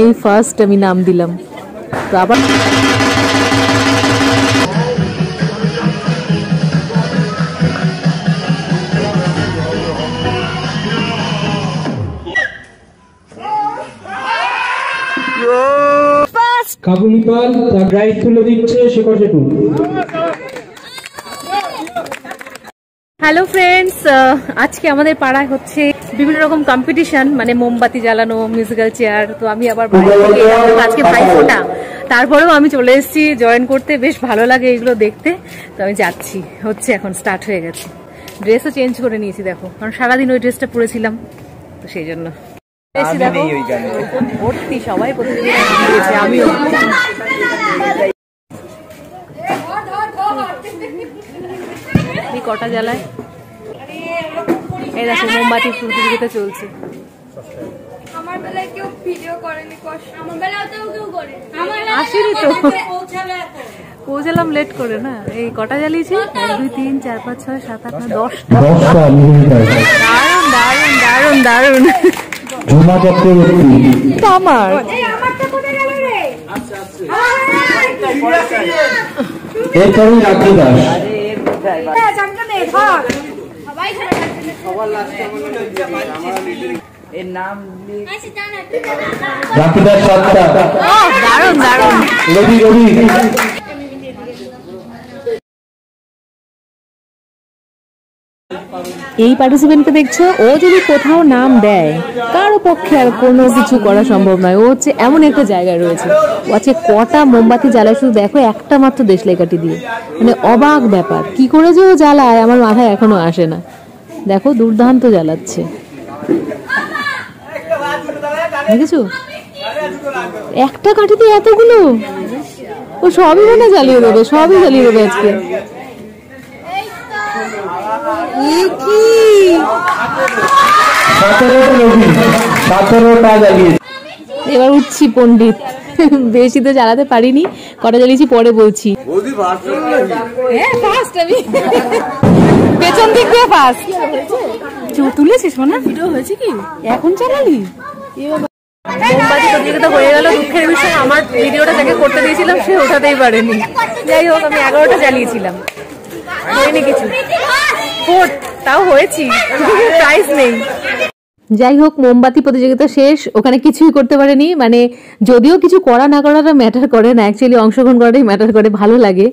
এই ফার্স্ট আমি নাম দিলাম। তো আবার কাবুলি পাল তার প্রাইজ তুলে দিচ্ছে শেখর জেঠু। হ্যালো ফ্রেন্ডস, আজকে আমাদের পাড়ায় হচ্ছে বিভিন্ন রকম কম্পিটিশন, মানে মোমবাতি জ্বালানো, মিউজিক্যাল চেয়ার। তো আমি আবার আজকে ভাইফোঁটা, তারপরেও আমি চলে এসেছি জয়েন করতে। বেশ ভালো লাগে এগুলো দেখতে। তো আমি যাচ্ছি, হচ্ছে এখন স্টার্ট হয়ে গেছে। ড্রেসও চেঞ্জ করে নিয়েছি দেখো, কারণ সারাদিন ওই ড্রেসটা পরেছিলাম, তো সেই জন্য ভর্তি সবাই প্রতিযোগিতা, আমিও। কটা জ্বালায়, এই দেখো মোমবাতি প্রতিযোগিতা চলছে। আসেনি তো, পৌঁছালাম লেট করে না। এই কটা জ্বালিয়েছি, 1 2 3 4 5 6 7 8 9 10টা। দারুন দারুন দারুন দারুন। আমার রাখি দাস, দারুন দারুন। এই পার্টিসিপেন্টকে দেখছো, ও যদি কোথাও নাম দেয় কারো পক্ষে আর কোনো কিছু করা সম্ভব নয়। ও হচ্ছে এমন একটা জায়গায় রয়েছে, ও আছে কটা মোমবাতি জ্বালায় শুধু দেখো, একটা মাত্র দেশলাইকাঠি দিয়ে। মানে অবাক ব্যাপার, কি করে যে ও জ্বালায় আমার মাথায় এখনো আসে না। দেখো দুর্দান্ত জ্বালাচ্ছে, দেখেছো? একটা কাঠিতে এতগুলো, ও সবই মানে জ্বালিয়ে দেবে, সবই জ্বালিয়ে দেবে আজকে। এবার উঠছি পণ্ডিত, বেশি তো জ্বালাতে পারিনি, কটা জ্বালিয়েছি পরে বলছি। পেছন দিক দিয়ে ফার্স্ট তুলেছিস, মানে ভিডিও হয়েছে কি এখন চালালি? মোমবাতি প্রতিযোগিতা হয়ে গেল, দুঃখের বিষয় আমার ভিডিওটা যাকে করতে দিয়েছিলাম সে ওঠাতেই পারেনি। যাই হোক, আমি 11টা জ্বালিয়েছিলাম, হয়নি কিছু, তাও হয়েছি, প্রাইজ নেই। যাই হোক, মোমবাতি প্রতিযোগিতা শেষ, ওখানে কিছুই করতে পারেনি। মানে যদিও কিছু করা না করাটা ম্যাটার করে না, অ্যাকচুয়ালি অংশগ্রহণ করাটাই ম্যাটার করে। ভালো লাগে,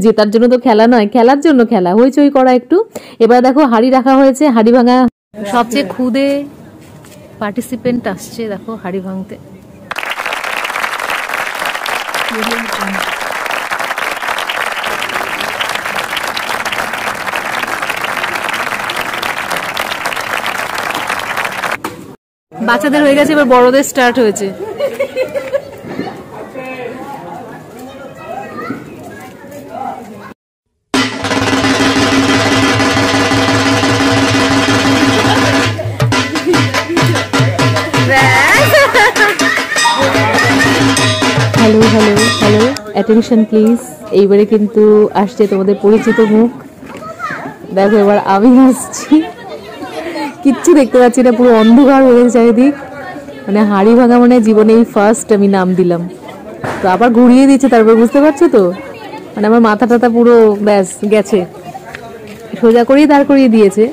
জেতার জন্য তো খেলা নয়, খেলার জন্য খেলা, হইচই করা একটু। এবার দেখো হাড়ি রাখা হয়েছে, হাড়ি ভাঙা। সবচেয়ে খুদে পার্টিসিপেন্ট আসছে দেখো হাড়ি ভাঙতে। বাচ্চাদের হয়ে গেছে, এবার বড়দের স্টার্ট হয়েছে। Hello hello hello, attention please. এইবারে কিন্তু আসছে তোমাদের পরিচিত মুখ। দেখো এবার আমি আসছি, কিচ্ছু দেখতে পাচ্ছি না, পুরো অন্ধকার হয়ে গেছে চারিদিক। মানে হাড়ি ভাঙা মানে জীবনে এই ফার্স্ট আমি নাম দিলাম। তো আবার ঘুরিয়ে দিচ্ছে, তারপর বুঝতে পারছো তো, মানে আমার মাথা টাথা পুরো ব্যাস গেছে, সোজা করিয়ে দাঁড় করিয়ে দিয়েছে।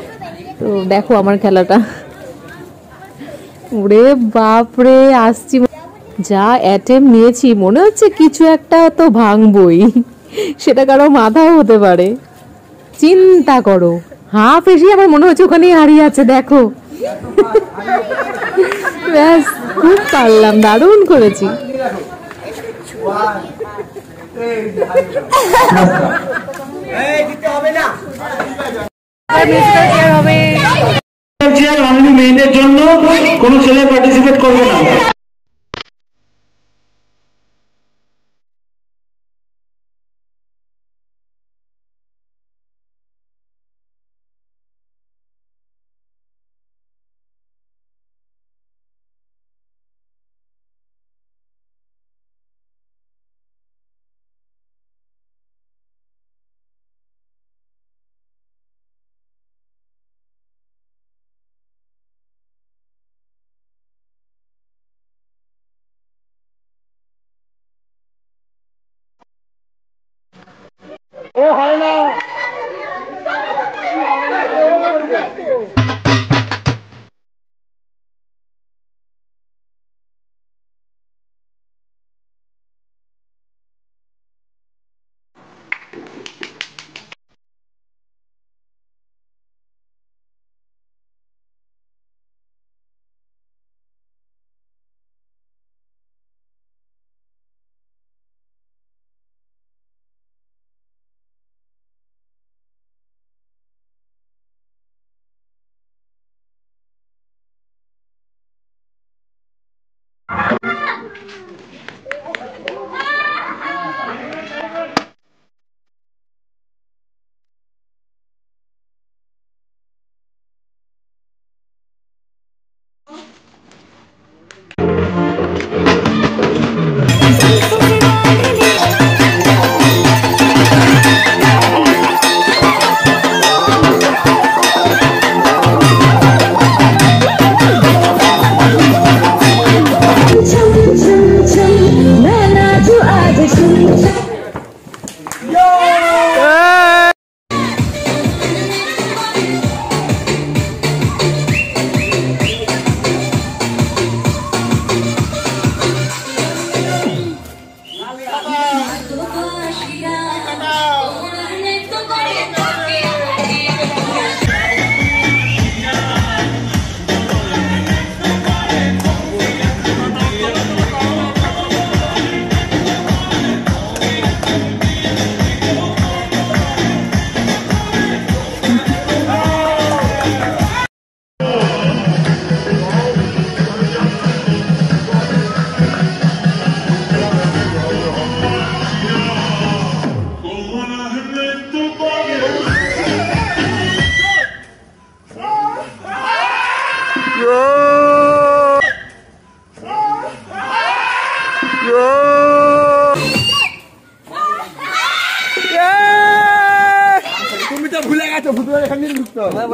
তো দেখো আমার খেলাটা, ওরে বাপরে, আসছি। যা অ্যাটেম্প নিয়েছি, মনে হচ্ছে কিছু একটা তো ভাঙবই, সেটা কারো মাথাও হতে পারে। চিন্তা করো, হাফ এসে আমার মনে হচ্ছে ওখানেই হারিয়ে আছে। দেখো ব্যাস, খুব পারলাম, দারুণ করেছি। মেয়েদের জন্য কোনো ছেলে পার্টিসিপেট করবে না।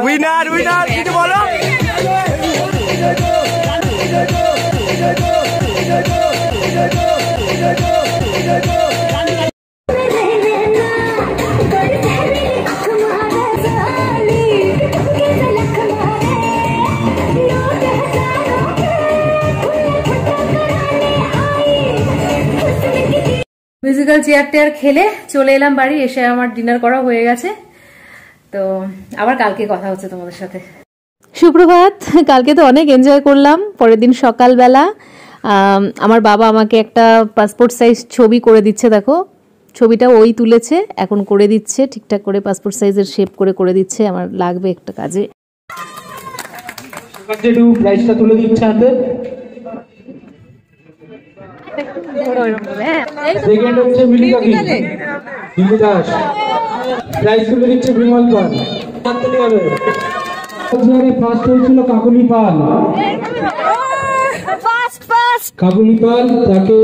উইনার উইনার কিছু বলো। মিউজিক্যাল চেয়ার টেয়ার খেলে চলে এলাম বাড়ি। এসে আমার ডিনার করা হয়ে গেছে, তো আবার কালকে কথা হচ্ছে তোমাদের সাথে। সুপ্রভাত। কালকে তো অনেক এনজয় করলাম। পরের দিন সকালবেলা আমার বাবা আমাকে একটা পাসপোর্ট সাইজ ছবি করে দিচ্ছে। দেখো, ছবিটা ওই তুলেছে, এখন করে দিচ্ছে ঠিকঠাক করে, পাসপোর্ট সাইজের শেপ করে দিচ্ছে। আমার লাগবে একটা কাজে। প্রাইসটা তুলে দিচ্ছে হাতে। সেকেন্ড হচ্ছে মিলি কাকি, বিন্দু দাস। প্রাইস তুলে দিচ্ছে বিমল পাল। ফার্স্ট হয়েছিল কাকুলি পাল। কাকুলি পাল, তাকে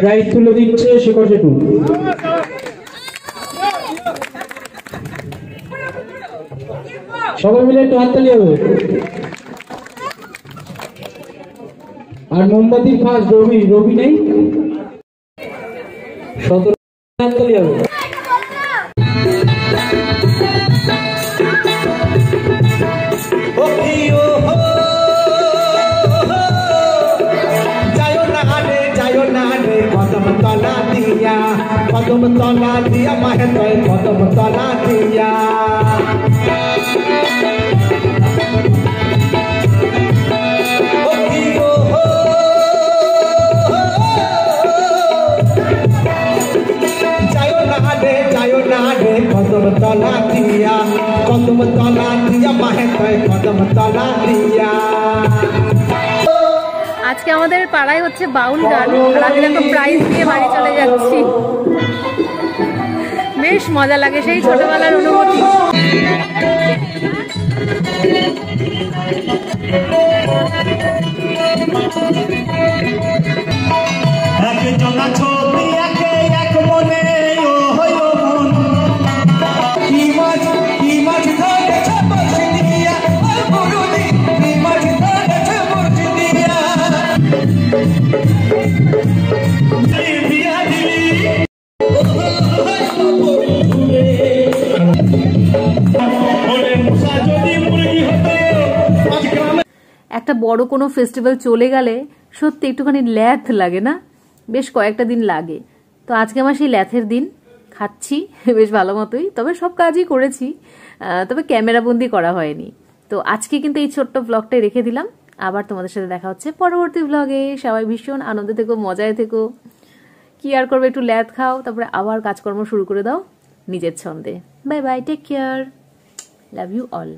প্রাইস তুলে দিচ্ছে শেখর জেঠু। সবাই মিলে একটু হাততালি হবে। আর মোমবাতির ফার্স্ট রবি, রবি নেই, 17 হাততালি হবে। কদম তলা দিয়া মাহে তয় কদম তলা দিয়া কদম তলা দিয়া মাহে তয় কদম তলা দিয়া। আজকে আমাদের পাড়ায় হচ্ছে বাউল গান, আর আমি দেখো প্রাইজ দিয়ে বাড়ি চলে যাচ্ছি। বেশ মজা লাগে, সেই ছোটবেলার অনুভূতি। একটা বড় কোনো ফেস্টিভ্যাল চলে গেলে সত্যি একটুখানি ল্যাথ লাগে না, বেশ কয়েকটা দিন লাগে। তো আজকে আমার সেই ল্যাথের দিন, খাচ্ছি বেশ ভালো মতোই, তবে সব কাজই করেছি, তবে ক্যামেরাবন্দি করা হয়নি। তো আজকে কিন্তু এই ছোট্ট ব্লগটাই রেখে দিলাম। আবার তোমাদের সাথে দেখা হচ্ছে পরবর্তী ব্লগে। সবাই ভীষণ আনন্দে থেকো, মজায় থেকো। কি আর করবে, একটু ল্যাথ খাও, তারপরে আবার কাজকর্ম শুরু করে দাও নিজের ছন্দে। Bye bye, take care, love you all.